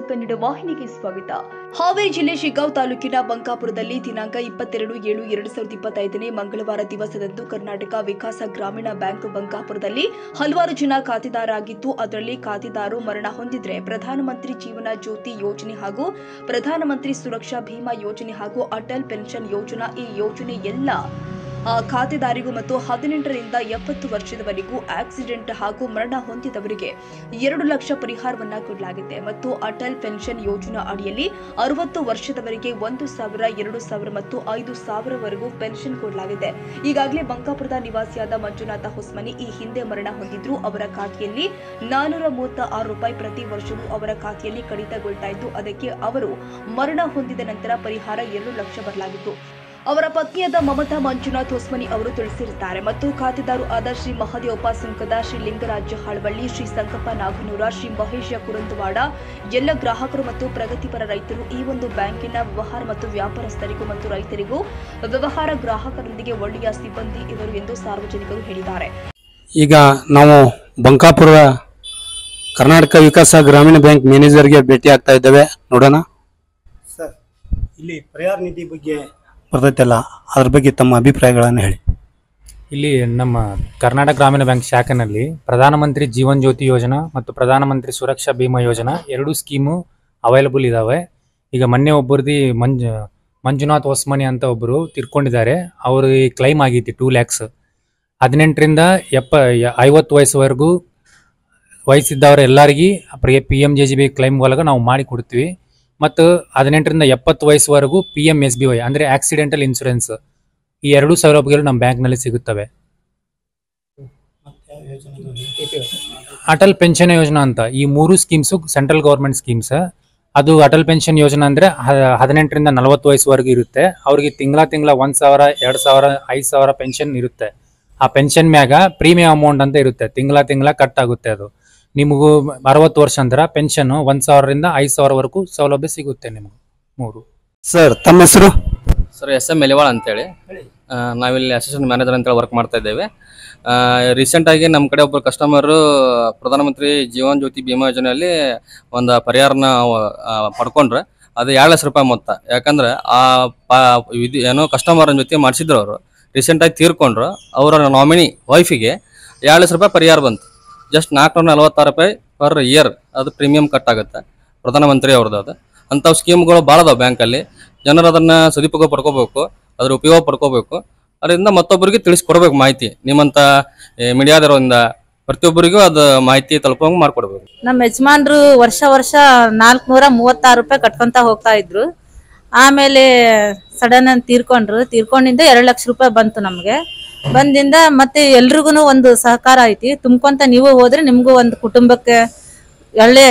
ಕನ್ನಡ ವಾಹಿನಿಗೆ ಸ್ವಾಗತ. ಹಾವೇರಿ ಜಿಲ್ಲೆ ಶಿಗ್ಗಾಂವ್ ತಾಲೂಕಿನ ಬಂಕಾಪುರದಲ್ಲಿ ದಿನಾಂಕ 22/7/2025 ಮಂಗಳವಾರ ದಿವಸದಂದು ಕರ್ನಾಟಕ ವಿಕಾಸ ಗ್ರಾಮೀಣ ಬ್ಯಾಂಕ್ ಬಂಕಾಪುರದಲ್ಲಿ ಹಲವಾರು ಜನ ಖಾತೆದಾರರಾಗಿದ್ದು ಅದರಲ್ಲಿ ಖಾತೆದಾರರು ಮರಣ ಹೊಂದಿದ್ರೆ ಪ್ರಧಾನಮಂತ್ರಿ ಜೀವನ ಜ್ಯೋತಿ ಯೋಜನೆ ಹಾಗೂ ಪ್ರಧಾನಮಂತ್ರಿ ಸುರಕ್ಷಾ ಭೀಮಾ ಯೋಜನೆ ಹಾಗೂ ಅಟಲ್ ಪೆನ್ಷನ್ ಯೋಜನಾ ಈ ಯೋಜನೆ ಎಲ್ಲ ಖಾತೆದಾರಿಗೂ ಮತ್ತು 18 ರಿಂದ 70 ವರ್ಷದವರೆಗೂ ಆಕ್ಸಿಡೆಂಟ್ ಹಾಗೂ ಮರಣ ಹೊಂದಿದವರಿಗೆ 2 ಲಕ್ಷ ಪರಿಹಾರವನ್ನ ಕೊಡಲಾಗಿದೆ ಮತ್ತು ಅಟಲ್ ಪೆನ್ಷನ್ ಯೋಜನಾ ಅಡಿಯಲ್ಲಿ 60 ವರ್ಷದವರೆಗೆ 1,000, 2,000 ಮತ್ತು 5,000 ವರೆಗೂ ಪೆನ್ಷನ್ ಕೊಡಲಾಗಿದೆ. ಈಗಾಗಲೇ ಬಂಕಾಪುರದ ನಿವಾಸಿಯಾದ ಮಂಜುನಾಥ ಹೊಸ್ಮನಿ ಈ ಹಿಂದೆ ಮರಣ ಹೊಂದಿದ್ರು. ಅವರ ಖಾತೆಯಲ್ಲಿ 436 ರೂಪಾಯಿ ಪ್ರತಿ ವರ್ಷವೂ ಅವರ ಖಾತೆಯಲ್ಲಿ ಕಡಿತಗೊಳ್ತಾ ಇದ್ದು ಅದಕ್ಕೆ ಅವರು ಮರಣ ಹೊಂದಿದ ನಂತರ ಪರಿಹಾರ 2 ಲಕ್ಷ ಬರಲಾಗಿತ್ತು. ಅವರ ಪತ್ನಿಯಾದ ಮಮತಾ ಮಂಜುನಾಥ್ ಹೊಸ್ಮನಿ ಅವರು ತಿಳಿಸಿರುತ್ತಾರೆ ಮತ್ತು ಖಾತೆದಾರು ಆದ ಶ್ರೀ ಮಹದೇವಪ್ಪ ಸುಂಕದ, ಶ್ರೀ ಲಿಂಗರಾಜ ಹಾಳ್ವಳ್ಳಿ, ಶ್ರೀ ಸಂಕಪ್ಪ ನಾಗನೂರ, ಶ್ರೀ ಮಹೇಶ ಕುರಂತವಾಡ ಎಲ್ಲ ಗ್ರಾಹಕರು ಮತ್ತು ಪ್ರಗತಿಪರ ರೈತರು ಈ ಒಂದು ಬ್ಯಾಂಕಿನ ವ್ಯವಹಾರ ಮತ್ತು ವ್ಯಾಪಾರಸ್ಥರಿಗೂ ಮತ್ತು ರೈತರಿಗೂ ವ್ಯವಹಾರ ಗ್ರಾಹಕರೊಂದಿಗೆ ಒಳ್ಳೆಯ ಸಿಬ್ಬಂದಿ ಇವರು ಎಂದು ಸಾರ್ವಜನಿಕರು ಹೇಳಿದ್ದಾರೆ. ಈಗ ನಾವು ಬಂಕಾಪುರ ಕರ್ನಾಟಕ ವಿಕಾಸ ಗ್ರಾಮೀಣ ಬ್ಯಾಂಕ್ ಮ್ಯಾನೇಜರ್ಗೆ ಭೇಟಿ ಆಗ್ತಾ ಇದ್ದೇವೆ. ನೋಡೋಣ ಸರ್, ಇಲ್ಲಿ ಪರಿಹಾರ ನಿಧಿ ಬಗ್ಗೆ ಬರ್ತೈತಲ್ಲ, ಅದ್ರ ಬಗ್ಗೆ ತಮ್ಮ ಅಭಿಪ್ರಾಯಗಳನ್ನು ಹೇಳಿ. ಇಲ್ಲಿ ನಮ್ಮ ಕರ್ನಾಟಕ ಗ್ರಾಮೀಣ ಬ್ಯಾಂಕ್ ಶಾಖೆನಲ್ಲಿ ಪ್ರಧಾನಮಂತ್ರಿ ಜೀವನ್ ಜ್ಯೋತಿ ಯೋಜನಾ ಮತ್ತು ಪ್ರಧಾನಮಂತ್ರಿ ಸುರಕ್ಷಾ ಭೀಮಾ ಯೋಜನಾ 2 ಸ್ಕೀಮು ಅವೈಲಬಲ್ ಇದ್ದಾವೆ. ಈಗ ಮೊನ್ನೆ ಒಬ್ಬರದಿ ಮಂಜುನಾಥ್ ಹೊಸ್ಮನಿ ಅಂತ ಒಬ್ಬರು ತಿರ್ಕೊಂಡಿದ್ದಾರೆ. ಅವ್ರಿಗೆ ಕ್ಲೈಮ್ ಆಗೈತಿ 2 lakhs. 18 ರಿಂದ 50 ವಯಸ್ಸುವರೆಗೂ ವಯಸ್ಸಿದ್ದವ್ರು ಎಲ್ಲರಿಗೂ PMJJB ಕ್ಲೈಮ್ ಒಳಗೆ ನಾವು ಮಾಡಿ ಕೊಡ್ತೀವಿ. ಮತ್ತು 18 ರಿಂದ 70 ವಯಸ್ಸುವರೆಗೂ PMSBY ಅಂದರೆ ಆಕ್ಸಿಡೆಂಟಲ್ ಇನ್ಶೂರೆನ್ಸ್ ಈ 2 ಸೌಲಭ್ಯಗಳು ನಮ್ಮ ಬ್ಯಾಂಕ್ನಲ್ಲಿ ಸಿಗುತ್ತವೆ. ಅಟಲ್ ಪೆನ್ಷನ್ ಯೋಜನಾ ಅಂತ ಈ 3 ಸ್ಕೀಮ್ಸು ಸೆಂಟ್ರಲ್ ಗೌರ್ಮೆಂಟ್ ಸ್ಕೀಮ್ಸ್. ಅದು ಅಟಲ್ ಪೆನ್ಷನ್ ಯೋಜನಾ ಅಂದರೆ 18 ರಿಂದ 40 ವಯಸ್ಸುವರೆಗೂ ಇರುತ್ತೆ. ಅವ್ರಿಗೆ ತಿಂಗಳ 1,000, 2,000, 5,000 ಪೆನ್ಷನ್ ಇರುತ್ತೆ. ಆ ಪೆನ್ಷನ್ ಮ್ಯಾಗ ಪ್ರೀಮಿಯಂ ಅಮೌಂಟ್ ಅಂತ ಇರುತ್ತೆ, ತಿಂಗಳ ಕಟ್ ಆಗುತ್ತೆ. ಅದು ನಿಮಗೂ 60 ವರ್ಷ ಅಂತರ ಪೆನ್ಷನ್ 1,000 ರಿಂದ 5,000 ವರೆಗೂ ಸೌಲಭ್ಯ ಸಿಗುತ್ತೆ ನಿಮಗೆ. 3 ಸರ್, ತಮ್ಮ ಹೆಸರು? ಸರ್, SM ಮೆಲಿವಾಳ ಅಂತೇಳಿ. ನಾವಿಲ್ಲಿ ಅಸಿಸ್ಟೆಂಟ್ ಮ್ಯಾನೇಜರ್ ಅಂತೇಳಿ ವರ್ಕ್ ಮಾಡ್ತಾ ಇದ್ದೇವೆ. ರೀಸೆಂಟಾಗಿ ನಮ್ಮ ಕಡೆ ಒಬ್ಬರು ಕಸ್ಟಮರು ಪ್ರಧಾನಮಂತ್ರಿ ಜೀವನ್ ಜ್ಯೋತಿ ಭೀಮಾ ಯೋಜನೆಯಲ್ಲಿ ಒಂದು ಪರಿಹಾರನ ಪಡ್ಕೊಂಡ್ರೆ ಅದು 2 ಲಕ್ಷ ರೂಪಾಯಿ ಮೊತ್ತ. ಯಾಕಂದ್ರೆ ಏನೋ ಕಸ್ಟಮರ್ ಜೊತೆ ಮಾಡಿಸಿದ್ರು, ಅವರು ರೀಸೆಂಟಾಗಿ ತೀರ್ಕೊಂಡ್ರು. ಅವರ ನಾಮಿನಿ ವೈಫಿಗೆ 2 ಲಕ್ಷ ರೂಪಾಯಿ ಪರಿಹಾರ ಬಂತು. ಜಸ್ಟ್ 446 ರೂಪಾಯಿ ಪರ್ ಇಯರ್ ಅದು ಪ್ರೀಮಿಯಂ ಕಟ್ ಆಗುತ್ತೆ ಪ್ರಧಾನಮಂತ್ರಿ ಅವ್ರದ್ದು. ಅದು ಅಂಥವು ಸ್ಕೀಮ್ಗಳು ಭಾಳ ಅದಾವೆ ಬ್ಯಾಂಕಲ್ಲಿ. ಜನರು ಅದನ್ನು ಸದುಪಯೋಗ ಪಡ್ಕೋಬೇಕು, ಅದ್ರ ಉಪಯೋಗ ಪಡ್ಕೋಬೇಕು. ಅದರಿಂದ ಮತ್ತೊಬ್ಬರಿಗೆ ತಿಳಿಸ್ಕೊಡ್ಬೇಕು ಮಾಹಿತಿ. ನಿಮ್ಮಂಥ ಮೀಡಿಯಾದವರಿಂದ ಪ್ರತಿಯೊಬ್ಬರಿಗೂ ಅದು ಮಾಹಿತಿ ತಲುಪೋಂಗೆ ಮಾಡ್ಕೊಡ್ಬೇಕು. ನಮ್ಮ ಯಜಮಾನ್ರು ವರ್ಷ 436 ರೂಪಾಯಿ ಕಟ್ಕೊಂತ ಹೋಗ್ತಾ ಇದ್ರು. ಆಮೇಲೆ ಸಡನ್ ಅಂತ ತೀರ್ಕೊಂಡಿಂದ 2 ಲಕ್ಷ ರೂಪಾಯಿ ಬಂತು ನಮಗೆ. ಬಂದಿಂದ ಮತ್ತೆ ಎಲ್ರಿಗೂ ಒಂದು ಸಹಕಾರ ಐತಿ. ತುಂಬ್ಕೊಂತ ನೀವು ಹೋದ್ರೆ ನಿಮ್ಗೂ ಒಂದು ಕುಟುಂಬಕ್ಕೆ ಒಳ್ಳೆ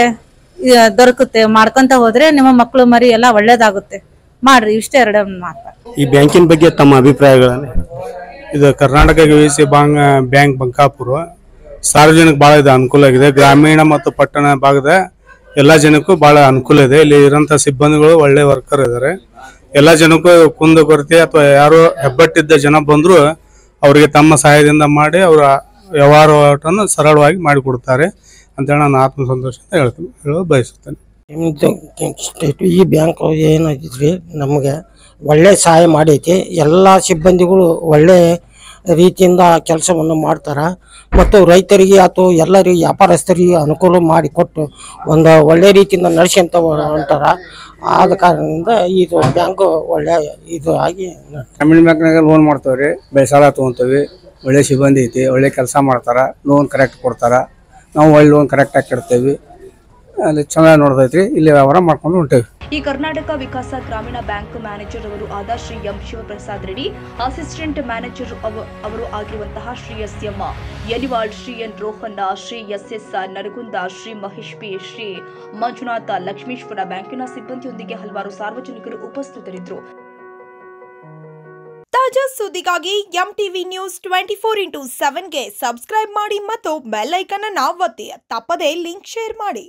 ದೊರಕುತ್ತೆ. ಮಾಡ್ಕೊಂತ ಹೋದ್ರೆ ನಿಮ್ಮ ಮಕ್ಕಳು ಮರಿ ಎಲ್ಲ ಒಳ್ಳೇದಾಗುತ್ತೆ. ಮಾಡ್ರಿ, ಇಷ್ಟೇ 2 ಮಾತು. ಈ ಬ್ಯಾಂಕಿನ ಬಗ್ಗೆ ತಮ್ಮ ಅಭಿಪ್ರಾಯಗಳನ್ನು. ಇದು ಕರ್ನಾಟಕ ವಿಕಾಸ ಬ್ಯಾಂಕ್ ಬಂಕಾಪುರ ಸಾರ್ವಜನಿಕ ಭಾಳ ಇದು ಅನುಕೂಲ ಆಗಿದೆ. ಗ್ರಾಮೀಣ ಮತ್ತು ಪಟ್ಟಣ ಭಾಗದ ಎಲ್ಲ ಜನಕ್ಕೂ ಭಾಳ ಅನುಕೂಲ ಇದೆ. ಇಲ್ಲಿ ಇರೋಂಥ ಸಿಬ್ಬಂದಿಗಳು ಒಳ್ಳೆ ವರ್ಕರ್ ಇದ್ದಾರೆ. ಎಲ್ಲ ಜನಕ್ಕೂ ಕುಂದುಕೊರತೆ ಅಥವಾ ಯಾರೋ ಹೆಬ್ಬಟ್ಟಿದ್ದ ಜನ ಬಂದರೂ ಅವರಿಗೆ ತಮ್ಮ ಸಹಾಯದಿಂದ ಮಾಡಿ ಅವರ ವ್ಯವಹಾರವನ್ನು ಸರಳವಾಗಿ ಮಾಡಿಕೊಡ್ತಾರೆ ಅಂತೇಳಿ ನಾನು ಆತ್ಮಸಂತೋಷದಿಂದ ಹೇಳಲು ಬಯಸುತ್ತೇನೆ. ಈ ಬ್ಯಾಂಕ್ ಏನಾಗಿದ್ರಿ ನಮಗೆ ಒಳ್ಳೆ ಸಹಾಯ ಮಾಡೈತಿ. ಎಲ್ಲ ಸಿಬ್ಬಂದಿಗಳು ಒಳ್ಳೆ ರೀತಿಯಿಂದ ಕೆಲಸವನ್ನು ಮಾಡ್ತಾರೆ ಮತ್ತು ರೈತರಿಗೆ ಅಥವಾ ಎಲ್ಲರಿಗೆ ವ್ಯಾಪಾರಸ್ಥರಿಗೆ ಅನುಕೂಲ ಮಾಡಿಕೊಟ್ಟು ಒಂದು ಒಳ್ಳೆ ರೀತಿಯಿಂದ ನಡೆಸ್ಕೊಂತ ಹೊಂಟಾರ. ಆದ ಕಾರಣದಿಂದ ಇದು ಬ್ಯಾಂಕು ಒಳ್ಳೆ ಇದು ಆಗಿ. ಗ್ರಾಮೀಣ ಬ್ಯಾಂಕ್ನಾಗ ಲೋನ್ ಮಾಡ್ತೇವ್ರಿ, ಬೆಳೆಸಾಲ ತೊಗೊಂತೀವಿ. ಒಳ್ಳೆ ಸಿಬ್ಬಂದಿ ಐತಿ, ಒಳ್ಳೆ ಕೆಲಸ ಮಾಡ್ತಾರೆ, ಲೋನ್ ಕರೆಕ್ಟ್ ಕೊಡ್ತಾರೆ. ನಾವು ಒಳ್ಳೆ ಲೋನ್ ಕರೆಕ್ಟಾಗಿ ಕಟ್ತೇವೆ. ಅಲ್ಲಿ ಚೆನ್ನಾಗಿ ನೋಡ್ತೈತ್ರಿ. ಇಲ್ಲಿ ವ್ಯವಹಾರ ಮಾಡ್ಕೊಂಡು ಹೊಂಟೇವಿ. ಈ ಕರ್ನಾಟಕ ವಿಕಾಸ ಗ್ರಾಮೀಣ ಬ್ಯಾಂಕ್ ಮ್ಯಾನೇಜರ್ ಅವರು ಆದ Shri M Shivaprasad Reddy, assistant manager ಅವರು ಆಗಿರುವಂತಹ Shri SM ಯಲಿವಾಳ್, Shri N Rohanna, Shri SS Nargund, Shri Mahesh P, Shri Manjunatha Lakshmeshwar ಬ್ಯಾಂಕಿನ ಸಿಬ್ಬಂದಿಯೊಂದಿಗೆ ಹಲವಾರು ಸಾರ್ವಜನಿಕರು ಉಪಸ್ಥಿತರಿದ್ದರು. ತಾಜಾ ಸುದ್ದಿಗಾಗಿ MTV ನ್ಯೂಸ್ 24x7ಗೆ ಸಬ್ಸ್ಕ್ರೈಬ್ ಮಾಡಿ ಮತ್ತು ಬೆಲ್ ಐಕಾನ್ ಅನ್ನು ಒತ್ತಿ. ತಪ್ಪದೇ ಲಿಂಕ್ ಶೇರ್ ಮಾಡಿ.